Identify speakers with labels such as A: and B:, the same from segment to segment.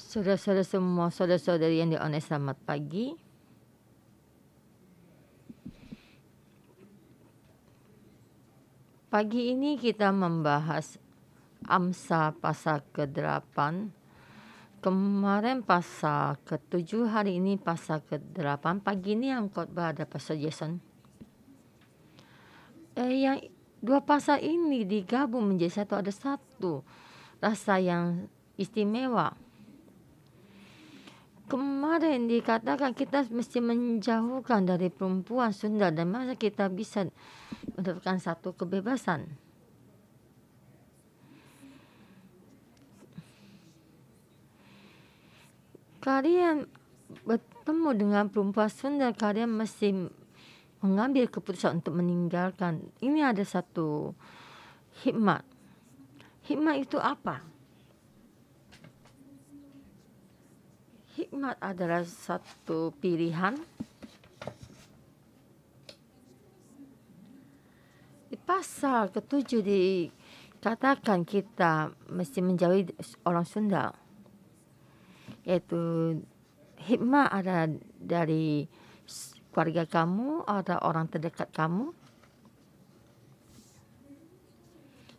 A: Saudara-saudara semua, saudara-saudari yang dioleh, selamat pagi. Pagi ini kita membahas Amsal pasal ke-8. Kemarin pasal ke-7, hari ini pasal ke-8. Pagi ini yang khotbah ada Pastor Jason. Yang dua pasal ini digabung menjadi satu, ada satu rasa yang istimewa. Kemarin dikatakan kita mesti menjauhkan dari perempuan Sunda dan masa kita bisa mendapatkan satu kebebasan. Kalian bertemu dengan perempuan Sunda, kalian mesti mengambil keputusan untuk meninggalkan. Ini ada satu hikmat. Hikmat itu apa? Hikmat adalah satu pilihan. Di pasal ke-7 dikatakan kita mesti menjauhi orang Sunda. Yaitu hikmat ada dari keluarga kamu, ada orang terdekat kamu.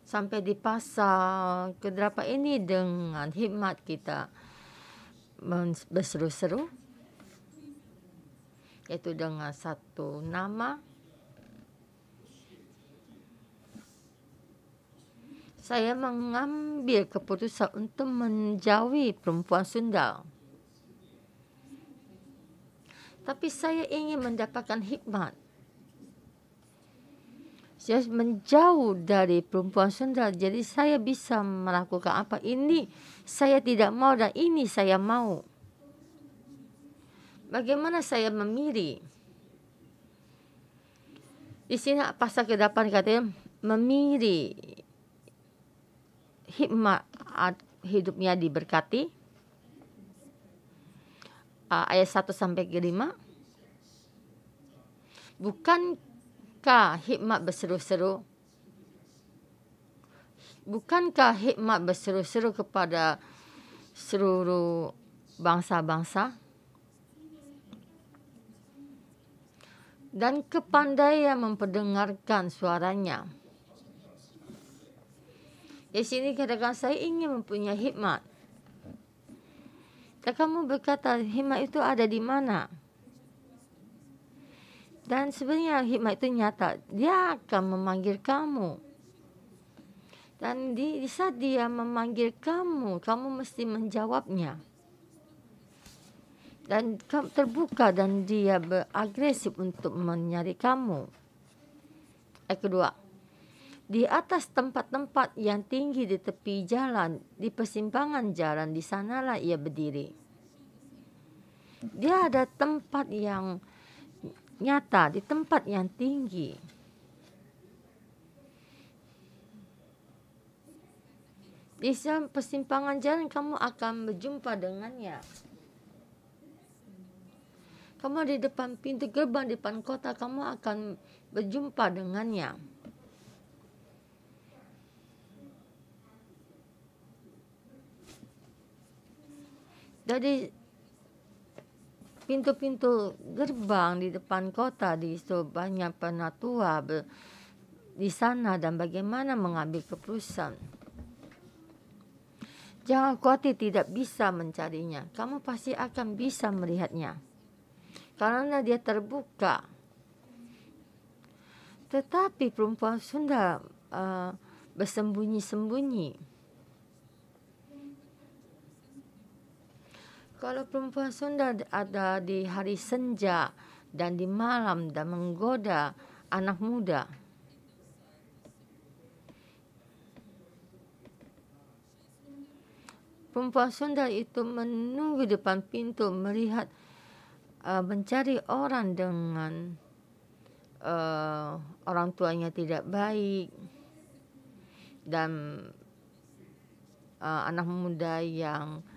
A: Sampai di pasal ke-8 ini dengan hikmat kita berseru-seru, yaitu dengan satu nama. Saya mengambil keputusan untuk menjauhi perempuan Sunda. Tapi saya ingin mendapatkan hikmat. Saya menjauh dari perempuan Sunda, jadi saya bisa melakukan apa. Ini saya tidak mau dan ini saya mau. Bagaimana saya memilih? Di sini pasal ke-8 katanya memilih hikmat hidupnya diberkati. Ayat 1 sampai ke 5. Bukankah hikmat berseru-seru? Bukankah hikmat berseru-seru kepada seluruh bangsa-bangsa? Dan kepandaian memperdengarkan suaranya. Di sini katakan saya ingin mempunyai hikmat. Dan kamu berkata hikmat itu ada di mana? Dan sebenarnya hikmat itu nyata. Dia akan memanggil kamu. Dan di saat dia memanggil kamu, kamu mesti menjawabnya. Dan kamu terbuka dan dia beragresif untuk mencari kamu. Ayat kedua. Di atas tempat-tempat yang tinggi di tepi jalan, di persimpangan jalan, di sanalah ia berdiri. Dia ada tempat yang nyata, di tempat yang tinggi. Di persimpangan jalan kamu akan berjumpa dengannya. Kamu di depan pintu gerbang, di depan kota, kamu akan berjumpa dengannya. Dari pintu-pintu gerbang di depan kota, di situ banyak penatua di sana dan bagaimana mengambil keputusan. Jangan khawatir tidak bisa mencarinya. Kamu pasti akan bisa melihatnya. Karena dia terbuka. Tetapi perempuan Sunda bersembunyi-sembunyi. Kalau perempuan Sunda ada di hari senja dan di malam dan menggoda anak muda. Perempuan Sunda itu menunggu depan pintu melihat, mencari orang dengan orang tuanya tidak baik. Dan anak muda yang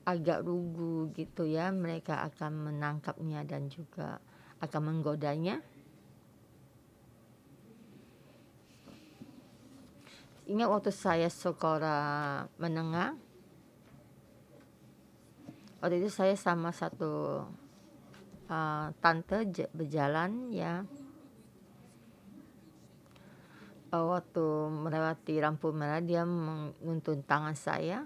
A: agak lugu gitu ya, mereka akan menangkapnya dan juga akan menggodanya. Ingat waktu saya sekolah menengah, Waktu itu saya sama satu tante berjalan ya. Waktu melewati lampu merah dia menuntun tangan saya.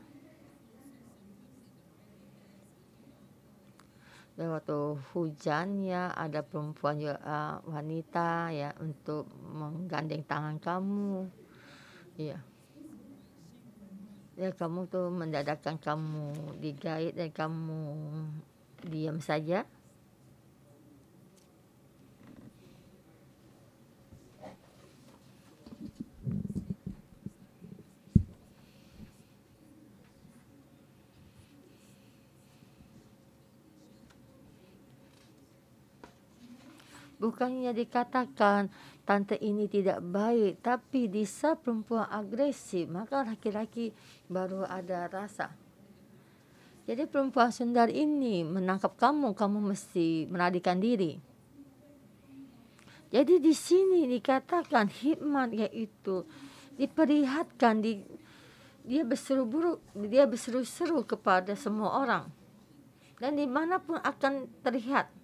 A: Dan waktu hujan ya ada perempuan juga, wanita ya, untuk menggandeng tangan kamu. Iya. Ya kamu tuh mendadakkan kamu digait dan kamu diam saja. Bukannya dikatakan tante ini tidak baik, tapi bisa perempuan agresif, maka laki-laki baru ada rasa. Jadi perempuan sundar ini menangkap kamu, kamu mesti melarikan diri. Jadi di sini dikatakan hikmat, yaitu diperlihatkan, dia berseru-seru kepada semua orang. Dan dimanapun akan terlihat.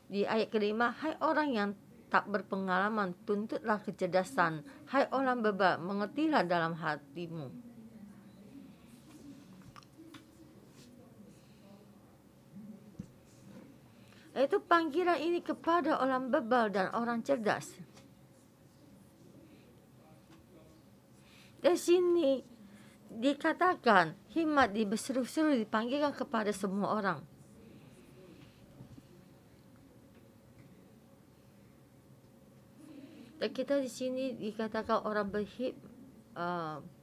A: Di ayat kelima, hai orang yang tak berpengalaman, tuntutlah kecerdasan. Hai orang bebal, mengertilah dalam hatimu. Itu panggilan ini kepada orang bebal dan orang cerdas. Di sini dikatakan hikmat berseru-seru dipanggilkan kepada semua orang. Dan kita di sini dikatakan orang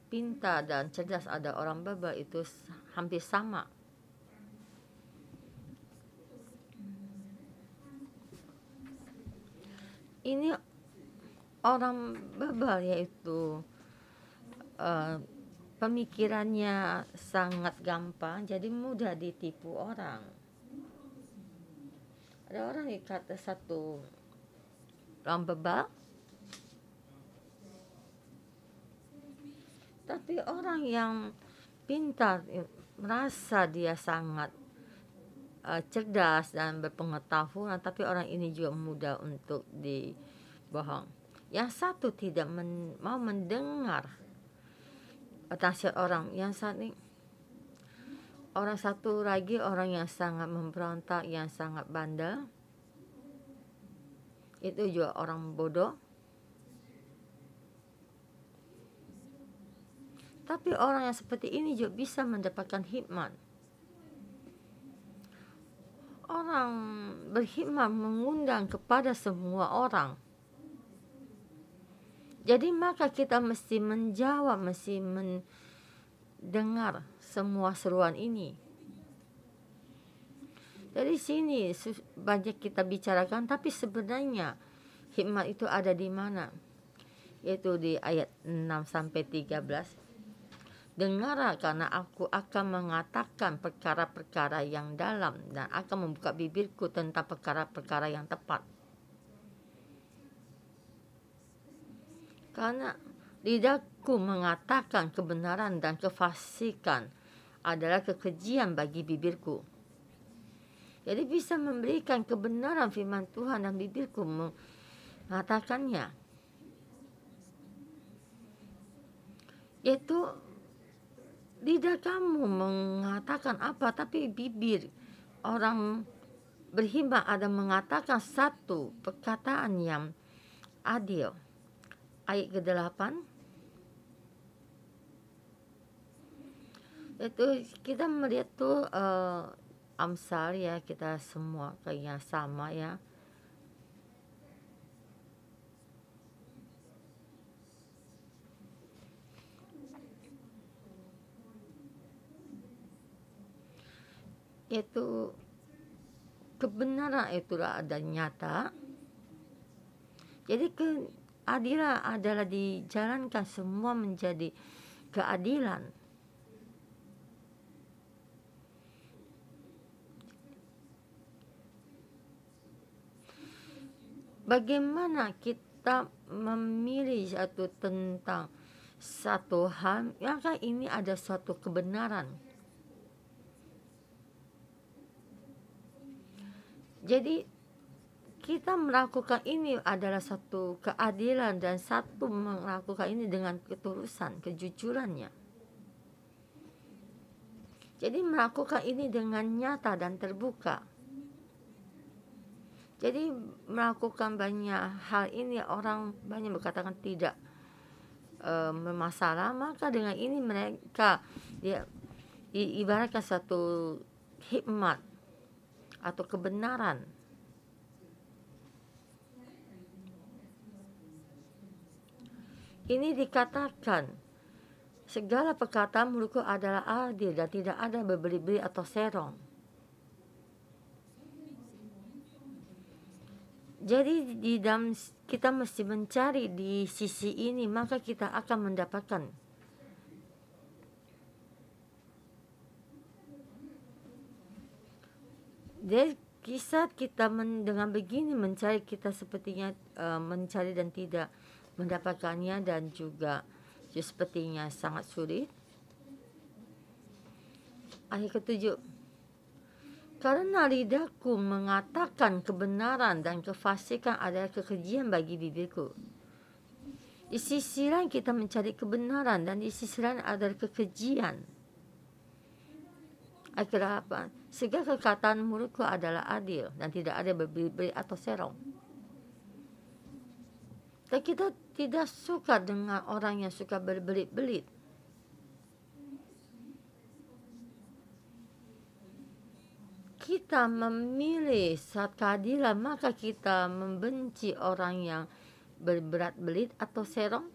A: pintar dan cerdas, ada orang bebal, itu hampir sama. Ini orang bebal yaitu pemikirannya sangat gampang, jadi mudah ditipu orang. Ada orang yang kata satu orang bebal, tapi orang yang pintar merasa dia sangat cerdas dan berpengetahuan, tapi orang ini juga mudah untuk dibohong. Yang satu tidak mau mendengar nasihat orang. Orang satu lagi orang yang sangat memberontak, yang sangat bandel. Itu juga orang bodoh. Tapi orang yang seperti ini juga bisa mendapatkan hikmat. Orang berhikmat mengundang kepada semua orang. Jadi maka kita mesti menjawab, mesti mendengar semua seruan ini. Dari sini banyak kita bicarakan, tapi sebenarnya hikmat itu ada di mana? Yaitu di ayat 6-13. Dengarlah, karena aku akan mengatakan perkara-perkara yang dalam dan akan membuka bibirku tentang perkara-perkara yang tepat. Karena lidahku mengatakan kebenaran dan kefasikan adalah kekejian bagi bibirku. Jadi bisa memberikan kebenaran firman Tuhan dan bibirku mengatakannya. Yaitu lidah kamu mengatakan apa, tapi bibir orang berhikmat ada mengatakan satu perkataan yang adil. Ayat ke-8. Itu kita melihat tuh Amsal ya, kita semua kayaknya sama ya. Itu kebenaran itulah ada nyata. Jadi keadilan adalah dijalankan semua menjadi keadilan. Bagaimana kita memilih tentang satu hal, maka ini ada suatu kebenaran. Jadi kita melakukan ini adalah satu keadilan, dan satu melakukan ini dengan ketulusan, kejujurannya. Jadi melakukan ini dengan nyata dan terbuka. Jadi melakukan banyak hal ini, orang banyak berkatakan tidak bermasalah, maka dengan ini mereka diibaratkan satu hikmat atau kebenaran. Ini dikatakan, segala perkataan mulutku adalah adil dan tidak ada berbeli-beli atau serong. Jadi di dalam kita mesti mencari di sisi ini, maka kita akan mendapatkan. Jadi kisah kita dengan begini mencari, kita sepertinya mencari dan tidak mendapatkannya, dan juga sepertinya sangat sulit. Ayat ke-7, karena lidahku mengatakan kebenaran dan kefasikan adalah kekejian bagi bibirku. Di sisi lain kita mencari kebenaran, dan di sisi lain adalah kekejian. Ayat ke-8, segala perkataan mulutku adalah adil dan tidak ada berbeli-beli atau serong. Dan kita tidak suka dengan orang yang suka berbelit-belit. Kita memilih saat keadilan, maka kita membenci orang yang berberat belit atau serong.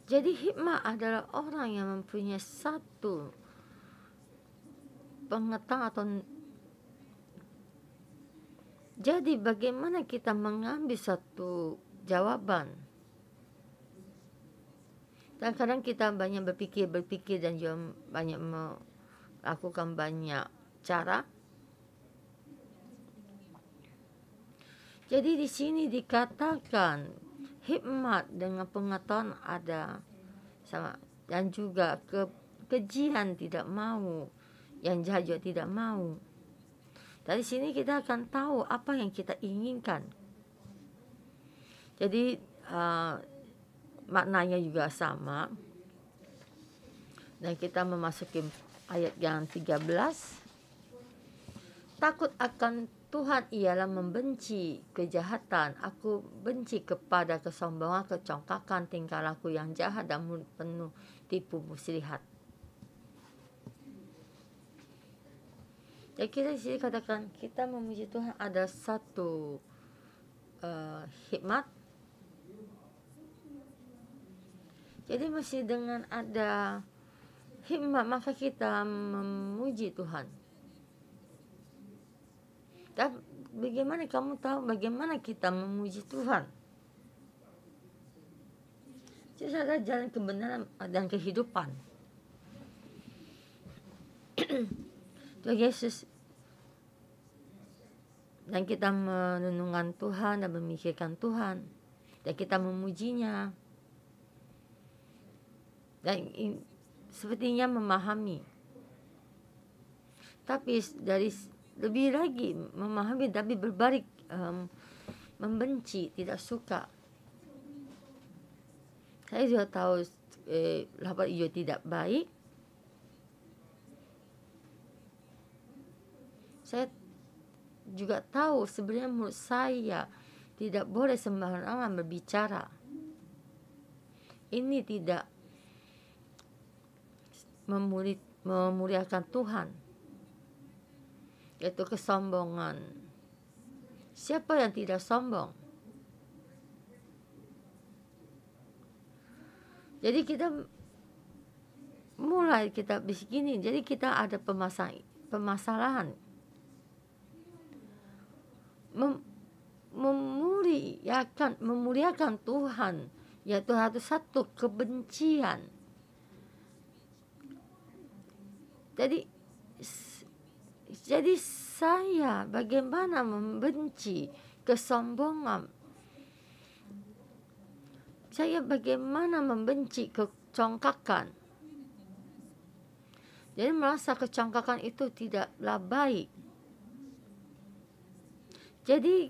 A: Jadi hikmah adalah orang yang mempunyai satu pengetahuan atau jadi bagaimana kita mengambil satu jawaban. Dan kadang kita banyak berpikir dan juga banyak melakukan banyak cara. Jadi di sini dikatakan hikmat dengan pengetahuan ada sama, dan juga kekejian tidak mau, yang jahat juga tidak mau. Dari sini kita akan tahu apa yang kita inginkan. Jadi maknanya juga sama. Dan kita memasuki ayat yang 13. Takut akan Tuhan ialah membenci kejahatan. Aku benci kepada kesombongan, kecongkakan, tingkah laku yang jahat dan penuh tipu muslihat. Jadi kita di sini katakan kita memuji Tuhan ada satu hikmat. Jadi mesti dengan ada hikmat maka kita memuji Tuhan. Dan bagaimana kamu tahu bagaimana kita memuji Tuhan? Itu adalah jalan kebenaran dan kehidupan. Tuhan Yesus, dan kita menenungkan Tuhan dan memikirkan Tuhan, dan kita memujinya, dan sepertinya memahami. Tapi dari lebih lagi memahami, tapi berbalik membenci, tidak suka. Saya juga tahu lapan hijau tidak baik. Saya juga tahu sebenarnya mulut saya tidak boleh sembarangan berbicara. Ini tidak memuliakan Tuhan, yaitu kesombongan. Siapa yang tidak sombong? Jadi kita mulai kita begini, jadi kita ada permasalahan. Memuliakan Tuhan, yaitu harus satu kebencian. Jadi saya bagaimana membenci kesombongan, saya bagaimana membenci kecongkakan. Jadi merasa kecongkakan itu tidaklah baik. Jadi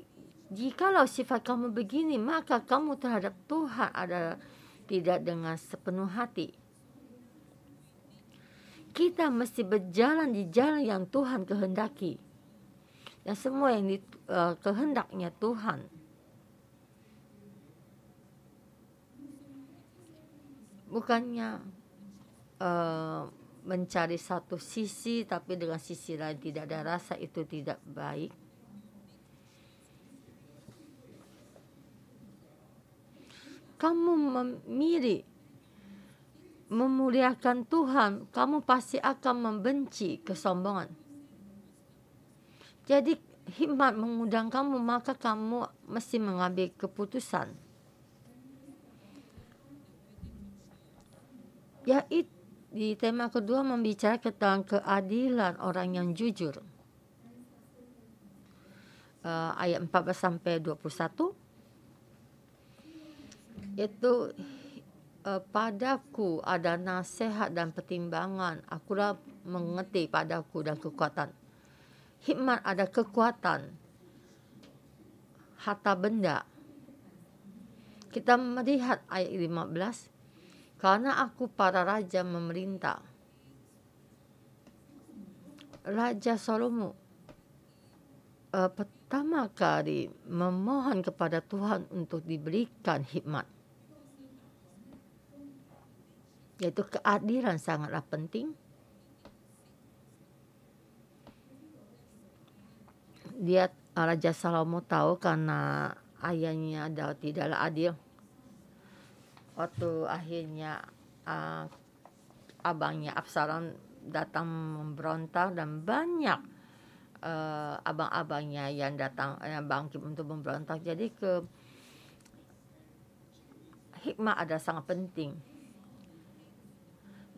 A: jikalau sifat kamu begini, maka kamu terhadap Tuhan adalah tidak dengan sepenuh hati. Kita mesti berjalan di jalan yang Tuhan kehendaki. Dan semua yang kehendaknya Tuhan. Bukannya mencari satu sisi tapi dengan sisi lain tidak ada rasa, itu tidak baik. Kamu memuliakan Tuhan, kamu pasti akan membenci kesombongan. Jadi hikmat mengundang kamu, maka kamu mesti mengambil keputusan. Yaitu di tema kedua membicarakan tentang keadilan orang yang jujur. Ayat 14 sampai 21. Itu padaku ada nasihat dan pertimbangan, akulah mengerti padaku dan kekuatan. Hikmat ada kekuatan, harta benda. Kita melihat ayat 15. Karena aku para raja memerintah. Raja Salomo pertama kali memohon kepada Tuhan untuk diberikan hikmat. Yaitu keadilan sangatlah penting. Dia Raja Salomo tahu karena ayahnya Daud tidaklah adil. Waktu akhirnya abangnya Absalom datang memberontak dan banyak abang-abangnya yang datang bangkit untuk memberontak. Jadi hikmat ada sangat penting.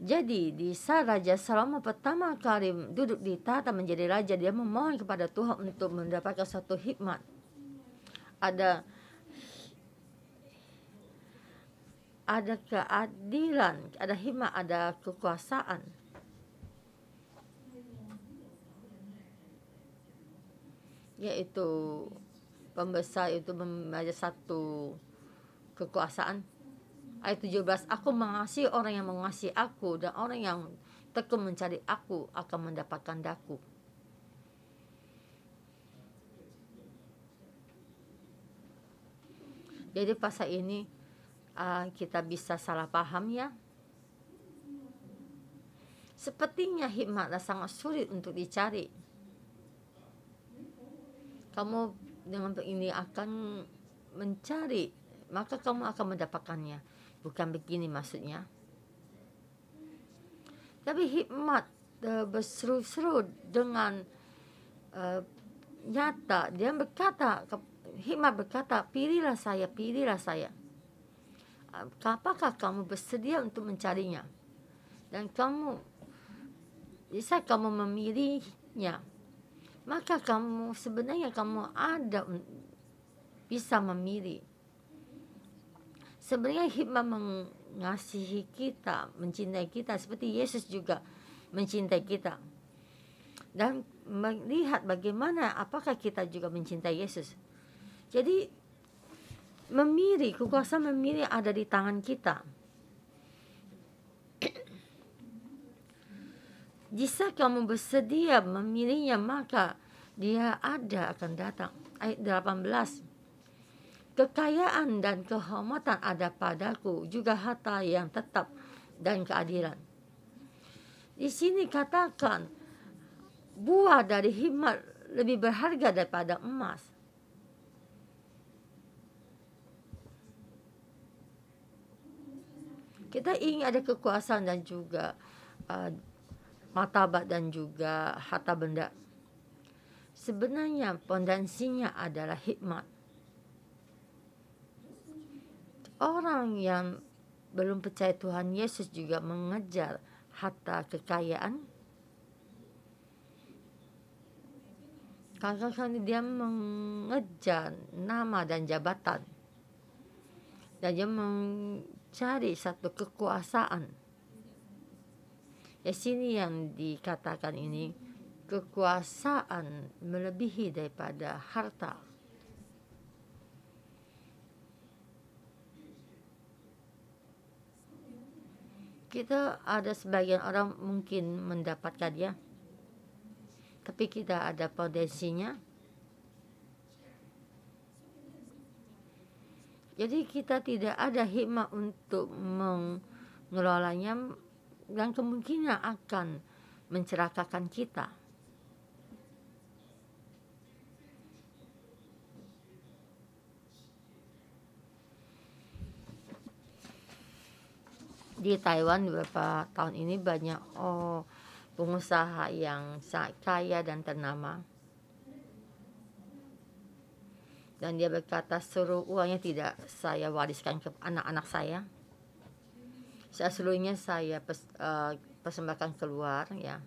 A: Jadi di saat Raja Salomo pertama kali duduk di tahta menjadi raja, dia memohon kepada Tuhan untuk mendapatkan satu hikmat. Ada keadilan, ada hikmat, ada kekuasaan. Yaitu pembesar itu membaca satu kekuasaan. Ayat 17, aku mengasihi orang yang mengasihi aku, dan orang yang tekun mencari aku akan mendapatkan daku. Jadi pasal ini kita bisa salah paham ya. Sepertinya hikmatlah sangat sulit untuk dicari. Kamu dengan ini akan mencari, maka kamu akan mendapatkannya. Bukan begini maksudnya. Tapi hikmat berseru-seru dengan nyata. Dia berkata, hikmat berkata, pilihlah saya, pilihlah saya. Apakah kamu bersedia untuk mencarinya? Dan bisa kamu memilihnya, maka kamu sebenarnya kamu ada bisa memilih. Sebenarnya hikmat mengasihi kita, mencintai kita seperti Yesus juga mencintai kita. Dan melihat bagaimana apakah kita juga mencintai Yesus. Jadi memilih, kekuasaan memilih ada di tangan kita. Jika kamu bersedia memilihnya, maka dia akan datang. Ayat 18. Kekayaan dan kehormatan ada padaku, juga harta yang tetap dan keadilan. Di sini katakan buah dari hikmat lebih berharga daripada emas. Kita ingin ada kekuasaan dan juga martabat dan juga harta benda. Sebenarnya pondasinya adalah hikmat. Orang yang belum percaya Tuhan Yesus juga mengejar harta kekayaan. Kadang-kadang dia mengejar nama dan jabatan. Dan dia mencari satu kekuasaan. Di sini yang dikatakan ini, kekuasaan melebihi daripada harta. Kita ada sebagian orang mungkin mendapatkannya, tapi kita ada potensinya. Jadi kita tidak ada hikmah untuk mengelolanya, dan kemungkinan akan mencelakakan kita. Di Taiwan beberapa tahun ini banyak pengusaha yang sangat kaya dan ternama, dan dia berkata seluruh uangnya tidak saya wariskan ke anak-anak saya, seluruhnya saya persembahkan keluar, ya,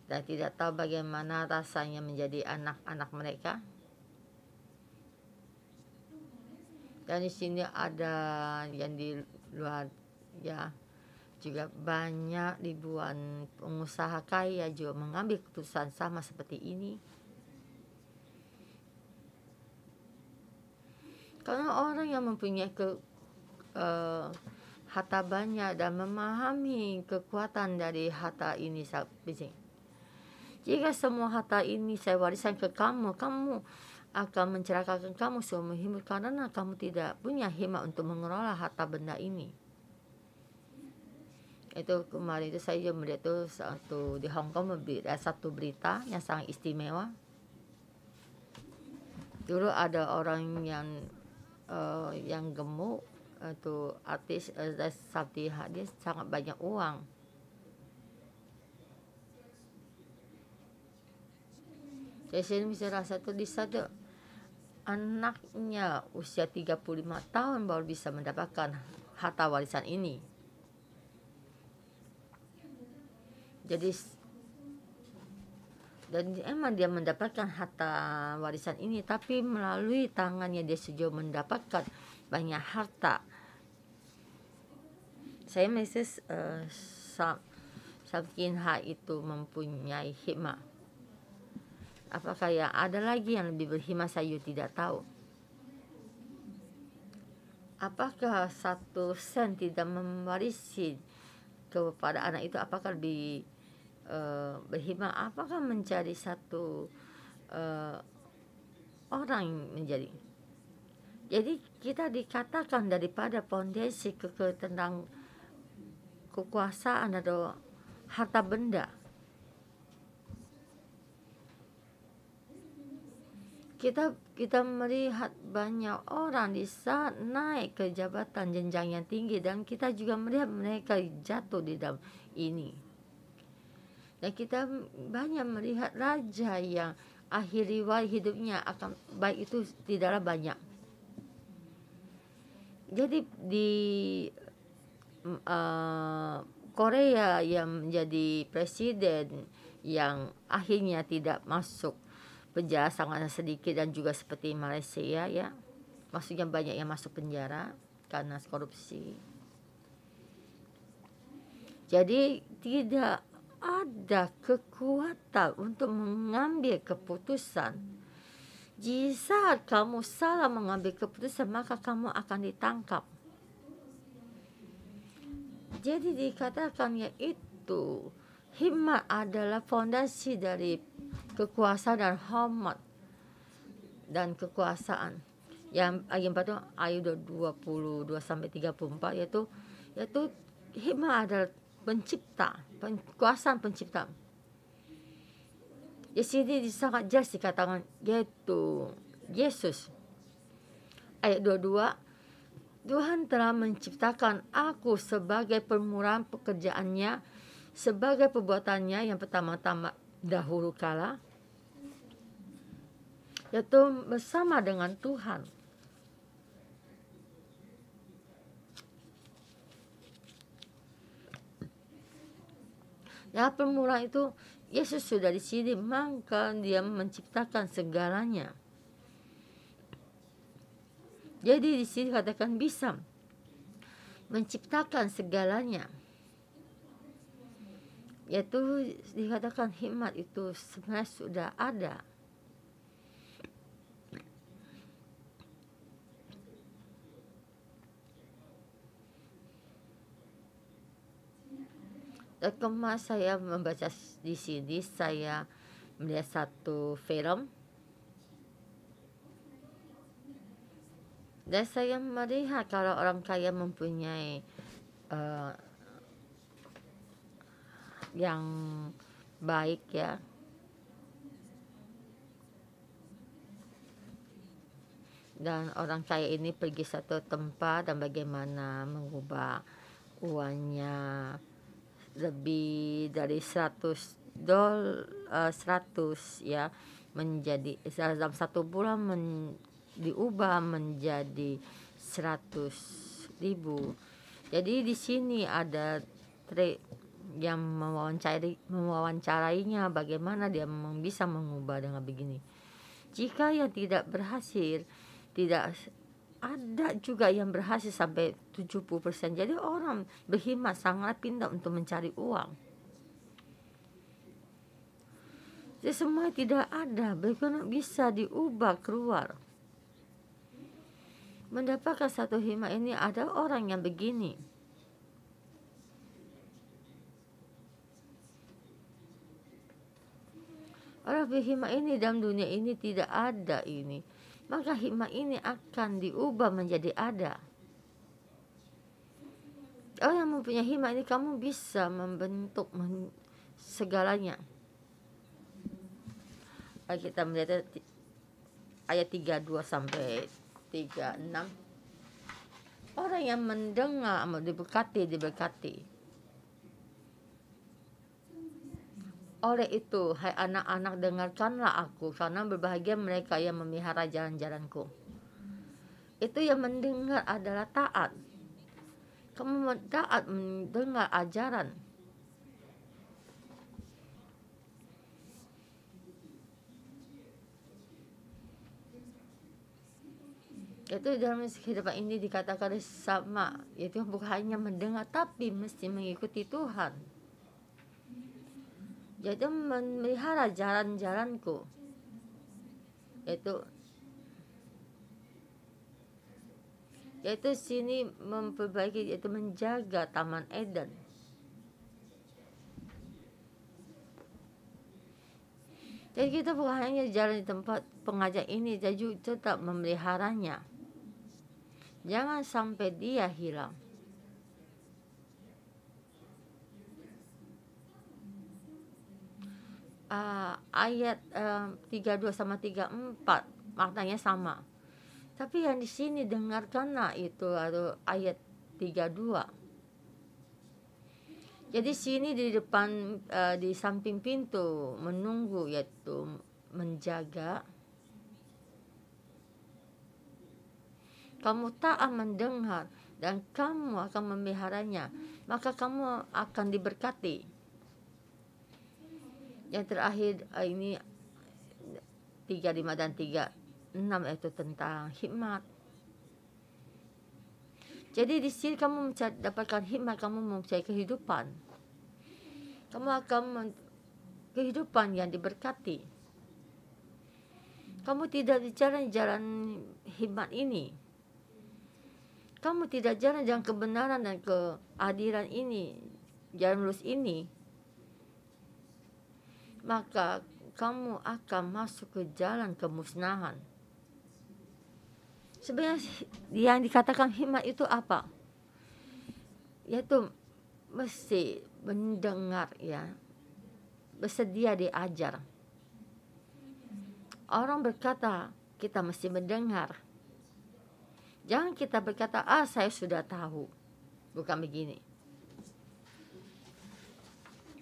A: dan tidak tahu bagaimana rasanya menjadi anak-anak mereka. Dan di sini ada yang di luar, ya, juga banyak ribuan pengusaha kaya juga mengambil keputusan sama seperti ini. Karena orang yang mempunyai harta banyak dan memahami kekuatan dari harta ini, jika semua harta ini saya wariskan ke kamu, kamu akan mencelakakan kamu seumur hidup, karena kamu tidak punya hikmat untuk mengelola harta benda ini. Itu kemarin itu saya melihat itu di Hong Kong, satu berita yang sangat istimewa. Dulu ada orang yang gemuk, itu artis, dia sangat banyak uang. Jadi saya bisa rasa tuh di satu anaknya usia 35 tahun baru bisa mendapatkan harta warisan ini. Jadi, dan emang dia mendapatkan harta warisan ini, tapi melalui tangannya dia juga mendapatkan banyak harta. Saya masih saking hak itu mempunyai hikmah. Apakah yang ada lagi yang lebih berhikmah, saya tidak tahu. Apakah 1 sen tidak mewarisi kepada anak itu, apakah lebih berhikmah? Apakah mencari satu orang menjadi? Jadi kita dikatakan daripada pondasi tentang kekuasaan atau harta benda. Kita melihat banyak orang di saat naik ke jabatan jenjang yang tinggi, dan kita juga melihat mereka jatuh di dalam ini. Dan kita banyak melihat raja yang akhir riwayat hidupnya akan baik itu tidaklah banyak. Jadi di Korea yang menjadi presiden yang akhirnya tidak masuk penjara sangat sedikit, dan juga seperti Malaysia, ya, maksudnya banyak yang masuk penjara karena korupsi. Jadi tidak ada kekuatan untuk mengambil keputusan. Jika kamu salah mengambil keputusan, maka kamu akan ditangkap. Jadi dikatakan yaitu hikmat adalah fondasi dari kekuasaan dan hormat dan kekuasaan. Yang ayat 4 ayat 22 sampai 34 yaitu hikmat adalah pencipta, kekuasaan pencipta. Di sini sangat jelas dikatakan yaitu Yesus. Ayat 22, Tuhan telah menciptakan aku sebagai permulaan pekerjaannya, sebagai perbuatannya yang pertama-tama dahulu kala, yaitu bersama dengan Tuhan. Ya, permulaan itu Yesus sudah di sini, maka dia menciptakan segalanya. Jadi di sini katakan bisa menciptakan segalanya. Yaitu dikatakan hikmat itu sebenarnya sudah ada. Dan kemarin saya membaca di sini, saya melihat satu film dan saya melihat kalau orang kaya mempunyai yang baik ya, dan orang kaya ini pergi satu tempat dan bagaimana mengubah uangnya lebih dari 100 ya, menjadi dalam 1 bulan diubah menjadi 100.000. Jadi di sini ada yang mewawancarainya bagaimana dia bisa mengubah dengan begini. Jika yang tidak berhasil, tidak ada juga yang berhasil sampai 70%. Jadi orang berkhidmat sangat pintar untuk mencari uang. Jadi semua tidak ada, bagaimana bisa diubah keluar. Mendapatkan satu hikmah ini ada orang yang begini. Orang berhikmah ini dalam dunia ini tidak ada ini. Maka hikmah ini akan diubah menjadi ada. Orang yang mempunyai hikmah ini, kamu bisa membentuk segalanya. Kita melihat ayat 32 sampai 36. Orang yang mendengar diberkati. Oleh itu, hai anak-anak, dengarkanlah aku, karena berbahagia mereka yang memelihara jalan-jalanku. Itu yang mendengar adalah taat. Kamu taat mendengar ajaran. Itu dalam kehidupan ini dikatakan sama, yaitu bukan hanya mendengar tapi mesti mengikuti Tuhan. Jadi memelihara jalan-jalanku, yaitu sini memperbaiki, yaitu menjaga Taman Eden. Jadi kita bukan hanya jalan di tempat pengajar ini, jadi tetap memeliharanya. Jangan sampai dia hilang. Ayat 32 sama 34 maknanya sama. Tapi yang di sini dengarkanlah itu atau ayat 32. Jadi sini di depan di samping pintu menunggu, yaitu menjaga. Kamu taat mendengar dan kamu akan memeliharanya, maka kamu akan diberkati. Yang terakhir ini 35 dan 36 itu tentang hikmat. Jadi di sini kamu dapatkan hikmat, kamu mempunyai kehidupan. Kamu akan kehidupan yang diberkati. Kamu tidak jalan hikmat ini. Kamu tidak jalan kebenaran dan keadilan ini, jalan lurus ini. Maka kamu akan masuk ke jalan kemusnahan. Sebenarnya yang dikatakan hikmat itu apa? Yaitu mesti mendengar ya, bersedia diajar. Orang berkata kita mesti mendengar. Jangan kita berkata, saya sudah tahu. Bukan begini.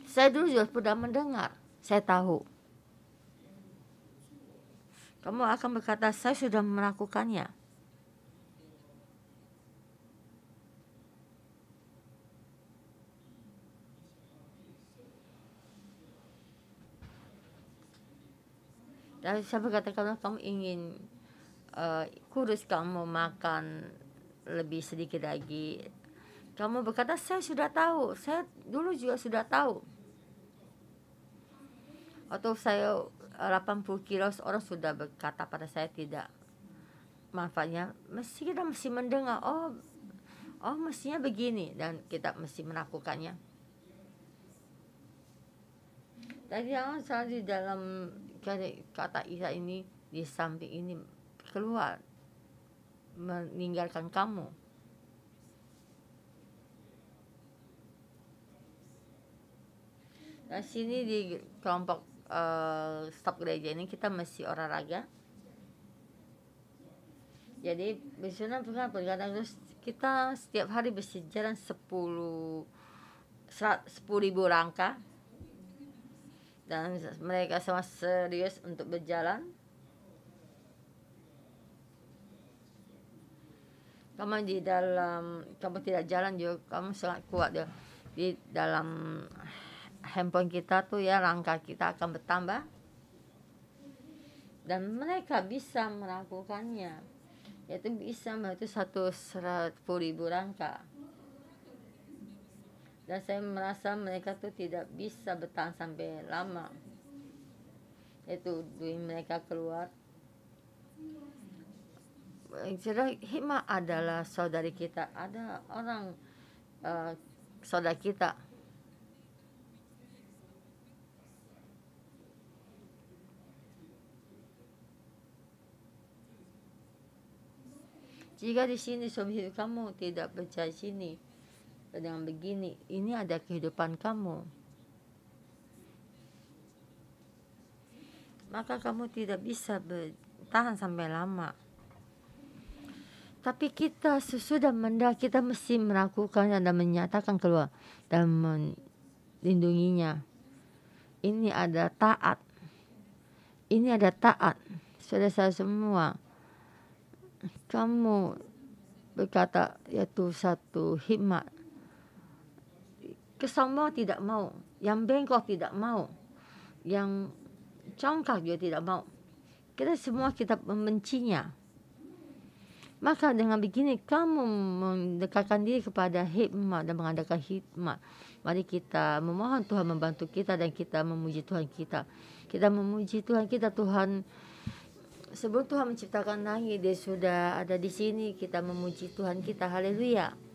A: Saya dulu juga sudah mendengar. Saya tahu. Kamu akan berkata, saya sudah melakukannya. Dan saya berkata, kalau kamu ingin kurus, kamu makan lebih sedikit lagi. Kamu berkata, saya sudah tahu. Saya dulu juga sudah tahu. Atau saya 80 kilo, orang sudah berkata pada saya tidak manfaatnya. Kita mesti mendengar, oh mestinya begini, dan kita mesti melakukannya. Dan jangan selalu di dalam kata Isa ini, di samping ini keluar meninggalkan kamu. Nah, sini di kelompok staf gereja ini kita masih olahraga. Jadi biasanya kadang terus kita setiap hari berjalan 10.000 langkah, dan mereka sama serius untuk berjalan. Kamu di dalam, kamu tidak jalan juga kamu sangat kuat ya. Di dalam handphone kita tuh ya, langkah kita akan bertambah, dan mereka bisa melakukannya, yaitu bisa itu 100.000 langkah. Dan saya merasa mereka tuh tidak bisa bertahan sampai lama, itu mereka keluar. Jadi hikmah adalah saudari kita, ada orang saudara kita. Jika di sini suami hidup kamu tidak percaya sini dengan begini, ini ada kehidupan kamu, maka kamu tidak bisa bertahan sampai lama. Tapi kita sesudah kita mesti melakukannya dan menyatakan keluar dan melindunginya. Ini ada taat. Ini ada taat. Saudara-saudara semua, kamu berkata yaitu satu hikmat. Kesombongan tidak mau, yang bengkok tidak mau, yang congkak juga tidak mau. Kita semua kita membencinya. Maka dengan begini kamu mendekatkan diri kepada hikmat dan mengadakan hikmat. Mari kita memohon Tuhan membantu kita dan kita memuji Tuhan kita. Kita memuji Tuhan kita. Tuhan, sebelum Tuhan menciptakan langit, Dia sudah ada di sini. Kita memuji Tuhan kita. Haleluya.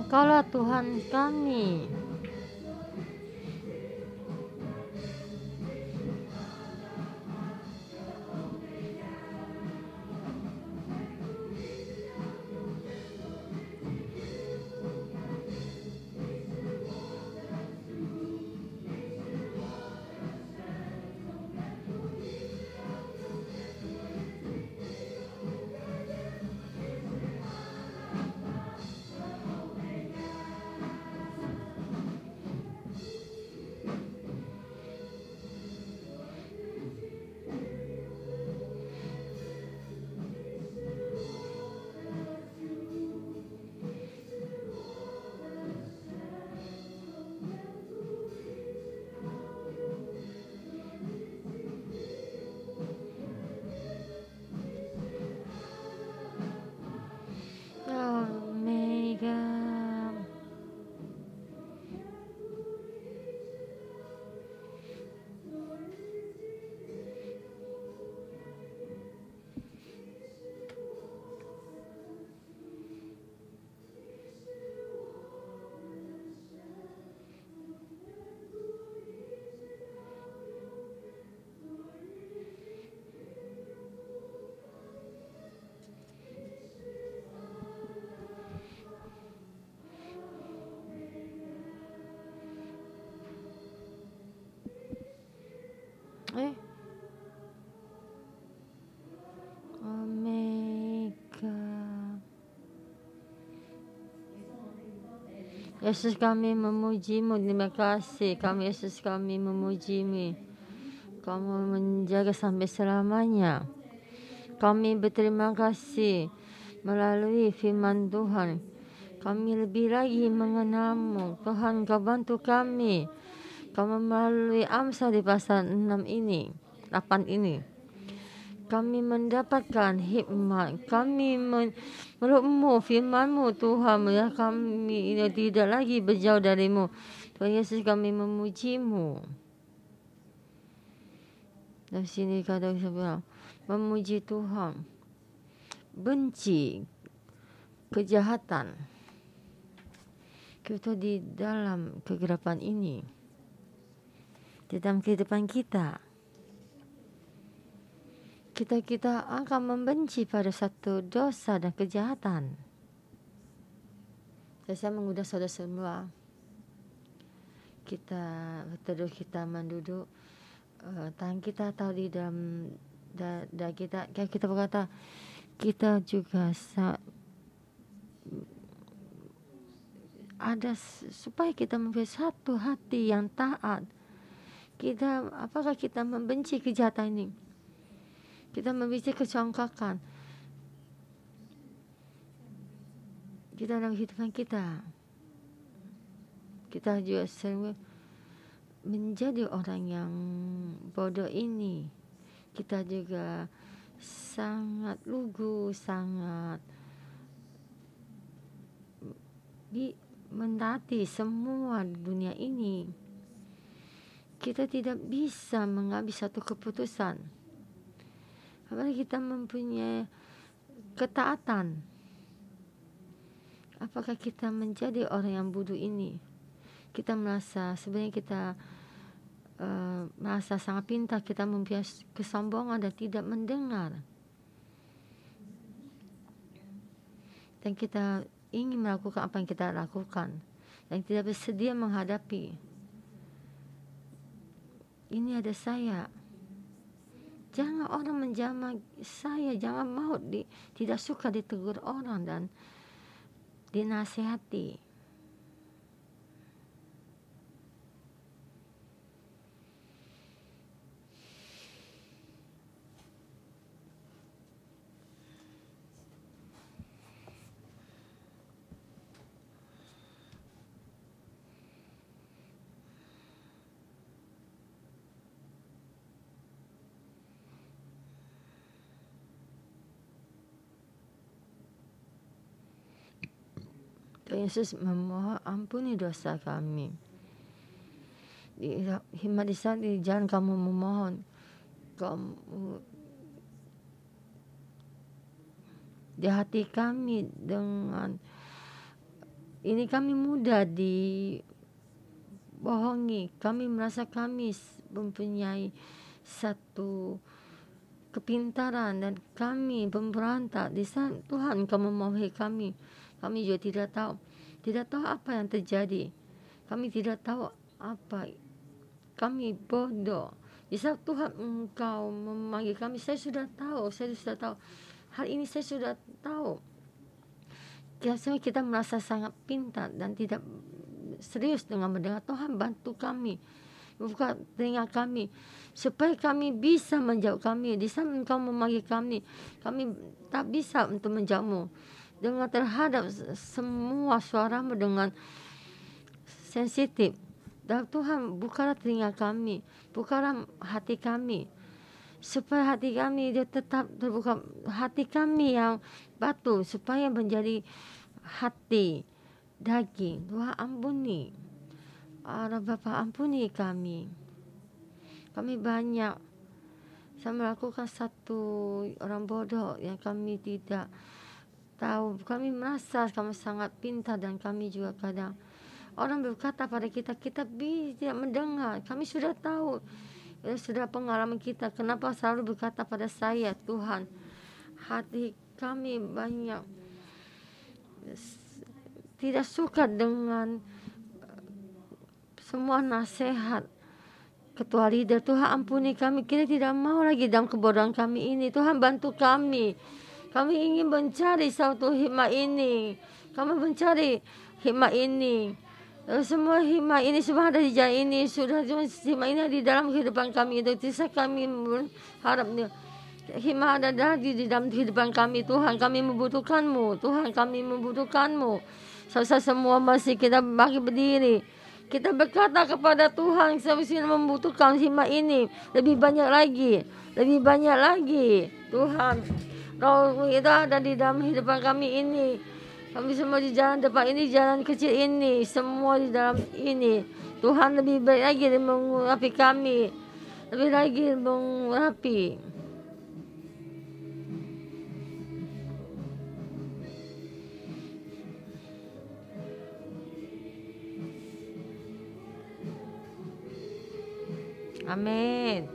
A: Engkaulah Tuhan kami. Omega. Omega. Yesus, kami memuji-Mu. Terima kasih. Kami Yesus, kami memuji-Mu. Kamu menjaga sampai selamanya. Kami berterima kasih melalui firman Tuhan. Kami lebih lagi mengenal-Mu. Tuhan, Kau bantu kami. Kau melalui Amsal di pasal 6 ini, 8 ini. Kami mendapatkan hikmat. Kami meluk-Mu, firman-Mu Tuhan. Ya, kami tidak lagi berjauh dari-Mu. Tuhan Yesus, kami memuji-Mu. Dari sini kata saya memuji Tuhan. Benci kejahatan. Kita di dalam kegelapan ini. Di dalam kehidupan kita. Kita akan membenci pada satu dosa dan kejahatan. Saya mengundang saudara semua. Kita berteduh, kita menduduk. Tangan kita tahu di dalam dada kita. Kita berkata, kita juga ada supaya kita mempunyai satu hati yang taat. Apakah kita membenci kejahatan ini? Kita membenci kecongkakan. Kita dalam kehidupan kita. Kita juga sering menjadi orang yang bodoh ini. Kita juga sangat lugu, sangat mendati semua dunia ini. Kita tidak bisa mengambil satu keputusan. Apalagi kita mempunyai ketaatan. Apakah kita menjadi orang yang bodoh ini? Kita merasa sebenarnya kita merasa sangat pintar, kita mempunyai kesombongan dan tidak mendengar. Dan kita ingin melakukan apa yang kita lakukan dan tidak bersedia menghadapi. Ini ada saya. Jangan orang menjamah saya, jangan mau tidak suka ditegur orang dan dinasihati. Tuhan Yesus memohon ampuni dosa kami. Di saat di jalan kamu memohon, kamu di hati kami dengan ini kami mudah dibohongi. Kami merasa kami mempunyai satu kepintaran dan kami pemberontak. Di saat Tuhan Engkau memohon kami juga tidak tahu apa yang terjadi. Kami tidak tahu apa. Kami bodoh. Di saat Tuhan Engkau memanggil kami, saya sudah tahu. Hal ini saya sudah tahu. Biasanya kita merasa sangat pintar dan tidak serius dengan mendengar. Tuhan bantu kami, buka telinga kami, supaya kami bisa menjawab kami. Di saat Engkau memanggil kami tak bisa untuk menjawabmu. Dengan terhadap semua suaramu dengan sensitif. Dan Tuhan bukalah telinga kami, bukalah hati kami, supaya hati kami dia tetap terbuka. Hati kami yang batu supaya menjadi hati daging. Tuhan ampuni. Allah Bapa, ampuni kami. Kami banyak saya melakukan satu orang bodoh yang kami tidak tahu. Kami merasa kami sangat pintar dan kami juga kadang orang berkata pada kita tidak mendengar. Kami sudah tahu, sudah pengalaman kita. Kenapa selalu berkata pada saya, Tuhan, hati kami banyak tidak suka dengan semua nasihat ketua leader. Tuhan ampuni kami. Kita tidak mau lagi dalam kebodohan kami ini. Tuhan bantu kami. Kami ingin mencari satu hikmah ini. Kami mencari hikmah ini. Semua hikmah ini semua ada di jalan ini. Sudah hikmah ini di dalam kehidupan kami. Itu bisa kami harap hikmah ada di dalam kehidupan kami. Tuhan, kami membutuhkanmu. Tuhan, kami membutuhkanmu. Semua masih kita bagi berdiri. Kita berkata kepada Tuhan, saya membutuhkan hikmah ini. Lebih banyak lagi. Lebih banyak lagi. Tuhan, Roh kita ada di dalam kehidupan kami ini. Kami semua di jalan depan ini, jalan kecil ini, semua di dalam ini. Tuhan lebih baik lagi mengurapi kami. Lebih lagi mengurapi. Amin.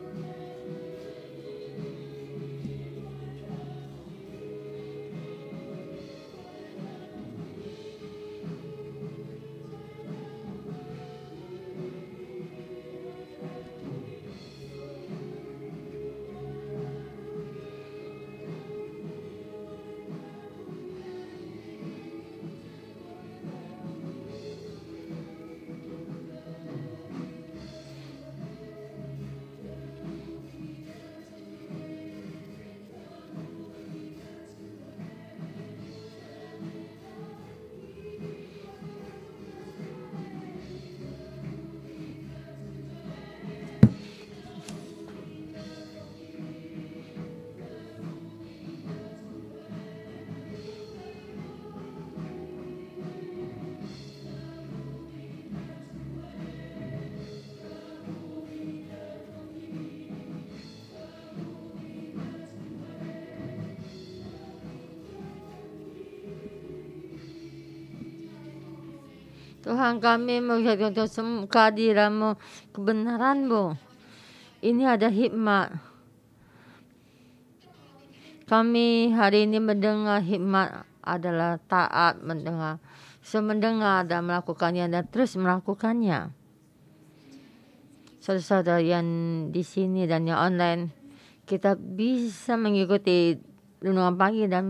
A: Tuhan, kami melihat untuk kehadiran-Mu, kebenaran-Mu. Ini ada hikmat. Kami hari ini mendengar hikmat adalah taat mendengar. Mendengar dan melakukannya dan terus melakukannya. Saudara-saudara yang di sini dan yang online, kita bisa mengikuti renungan pagi dan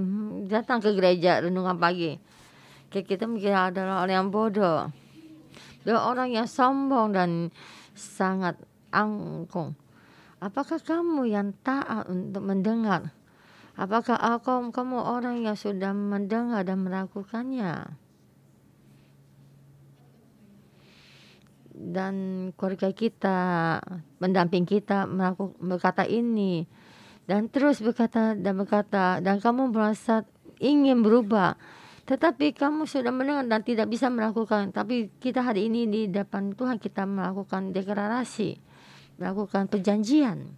A: datang ke gereja renungan pagi. Kita mungkin adalah orang yang bodoh, orang yang sombong dan sangat angkuh. Apakah kamu yang taat untuk mendengar? Apakah kamu orang yang sudah mendengar dan melakukannya? Dan keluarga kita, pendamping kita berkata ini dan terus berkata, dan kamu merasa ingin berubah. Tetapi kamu sudah mendengar dan tidak bisa melakukan. Tapi kita hari ini di depan Tuhan kita melakukan deklarasi, melakukan perjanjian.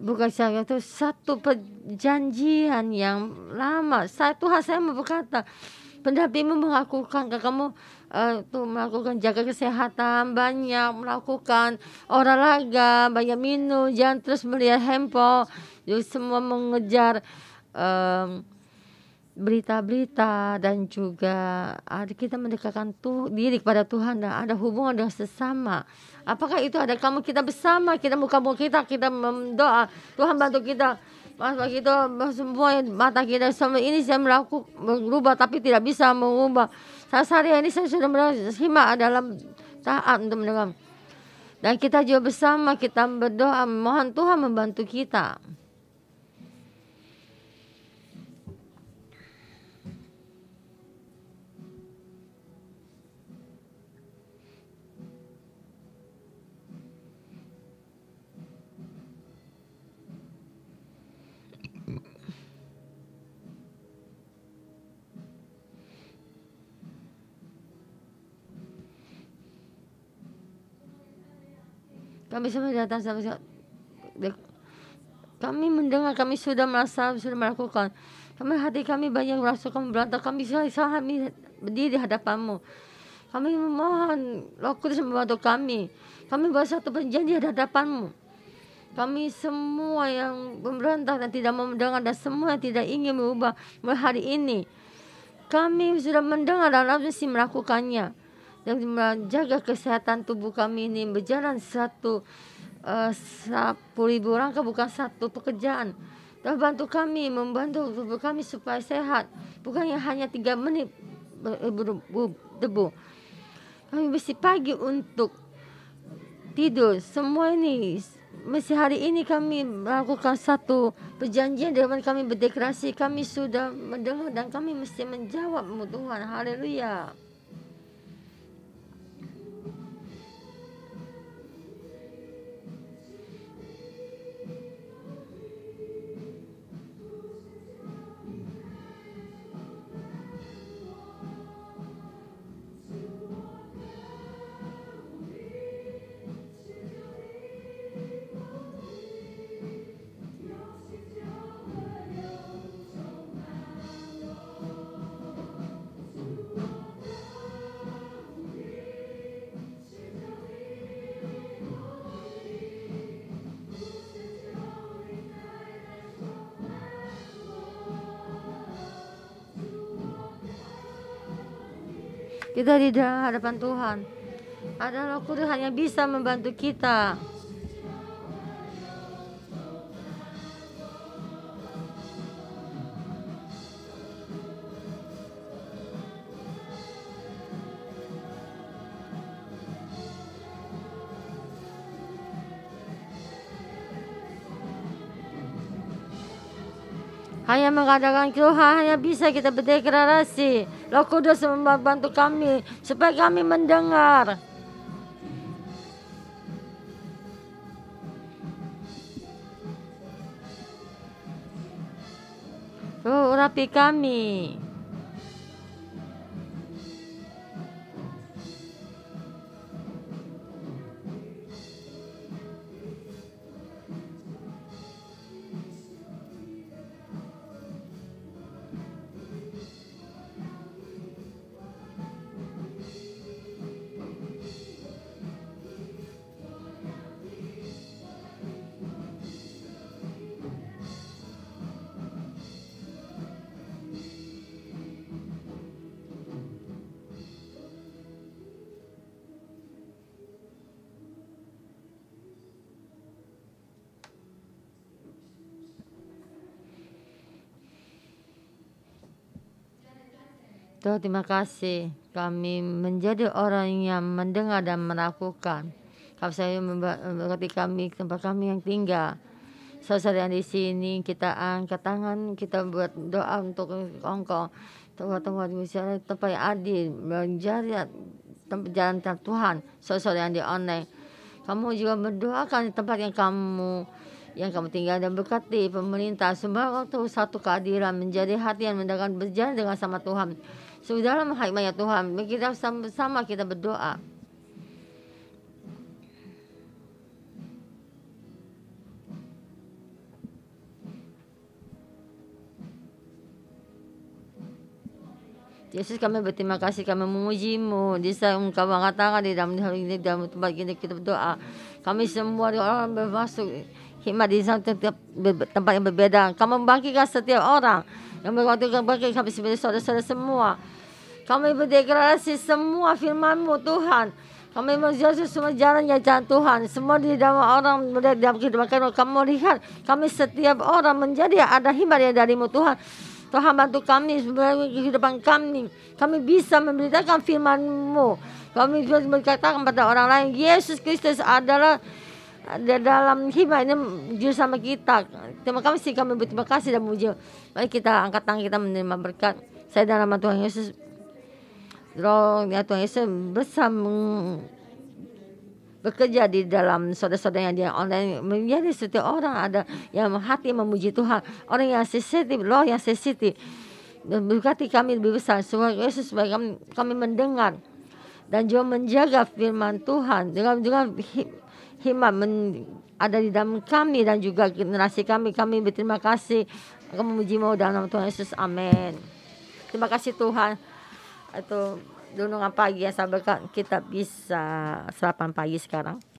A: Bukan saja itu satu perjanjian yang lama. Tuhan saya mau berkata, pendampingmu melakukan, kamu tuh melakukan jaga kesehatan, banyak melakukan olahraga, banyak minum, jangan terus melihat handphone, jadi semua mengejar berita-berita, dan juga kita mendekatkan diri kepada Tuhan dan ada hubungan dengan sesama. Apakah itu ada kamu kita bersama, kita muka-muka kita mendoa, Tuhan bantu kita. Masa kita semua mata kita sama ini saya melakukan merubah tapi tidak bisa mengubah. Sehari ini saya sudah simak dalam taat untuk mendengar. Dan kita juga bersama kita berdoa mohon Tuhan membantu kita. Kami semua datang sama kami mendengar, kami sudah merasa, sudah melakukan. Hati kami banyak merasakan berantak. Kami berdiri di hadapanmu. Kami memohon Roh Kudus membantu kami. Kami buat satu perjanjian di hadapanmu. Kami semua yang memberontak dan tidak mau mendengar dan semua yang tidak ingin mengubah mulai hari ini. Kami sudah mendengar dan langsung melakukannya. Dan menjaga kesehatan tubuh kami ini berjalan 10.000 langkah bukan satu pekerjaan. Dan bantu kami membantu tubuh kami supaya sehat, bukan yang hanya 3 menit debu. Kami mesti pagi untuk tidur. Semua ini mesti hari ini kami melakukan satu perjanjian dengan kami berdeklarasi. Kami sudah mendengar dan kami mesti menjawab Tuhan. Haleluya. Kita di hadapan Tuhan. Ada Roh Kudus hanya bisa membantu kita. Hanya mengadakan Tuhan hanya bisa kita berdeklarasi. Roh Kudus membantu kami supaya kami mendengar. Urapi kami. Tuhan, terima kasih kami menjadi orang yang mendengar dan melakukan. Kalau saya memberkati kami, tempat kami yang tinggal. Saudara yang di sini kita angkat tangan, kita buat doa untuk Engkau. Tempat-tempat misalnya tempat yang adil, menjadi tempat jalan Tuhan. Saudara yang di online, kamu juga mendoakan tempat yang kamu tinggal dan berkati pemerintah semua waktu satu keadilan menjadi hati yang mendengar berjalan dengan sama Tuhan. Sudah dalam hikmahnya Tuhan, kita sama-sama kita berdoa. Yesus, kami berterima kasih, kami memuji-Mu. Di saat Engkau mengatakan di dalam tempat kita berdoa, kami semua orang bermasuk hikmat di tempat yang berbeda. Kamu membangkitkan setiap orang yang membangkitkan kami sebagai saudara-saudara semua. Kami berdeklarasi semua firman-Mu Tuhan. Kami menjadi semua jalannya jalan Tuhan. Semua di dalam orang dalam kehidupan kami lihat, kami setiap orang menjadi ada hikmat yang dari-Mu Tuhan. Tuhan bantu kami sebagai kehidupan kami. Kami bisa memberitakan firman-Mu. Kami bisa berkatakan kepada orang lain, Yesus Kristus adalah dalam hikmat ini jujur sama kita. Terima kasih, kami berterima kasih dan memuji. Mari kita angkat tangan, kita menerima berkat. Saya dalam nama Tuhan Yesus, Roh ya Tuhan Yesus bersama bekerja di dalam saudara-saudara yang dia online, menjadi setiap orang ada yang hati memuji Tuhan, orang yang sensitif, roh yang sensitif, dan berkati kami lebih besar supaya Yesus, supaya kami mendengar dan juga menjaga firman Tuhan dengan hikmat ada di dalam kami dan juga generasi kami. Kami berterima kasih, kami memuji-Mu dalam nama Tuhan Yesus, amin. Terima kasih Tuhan. Itu renungan pagi yang saya berkat, kita bisa sarapan pagi sekarang.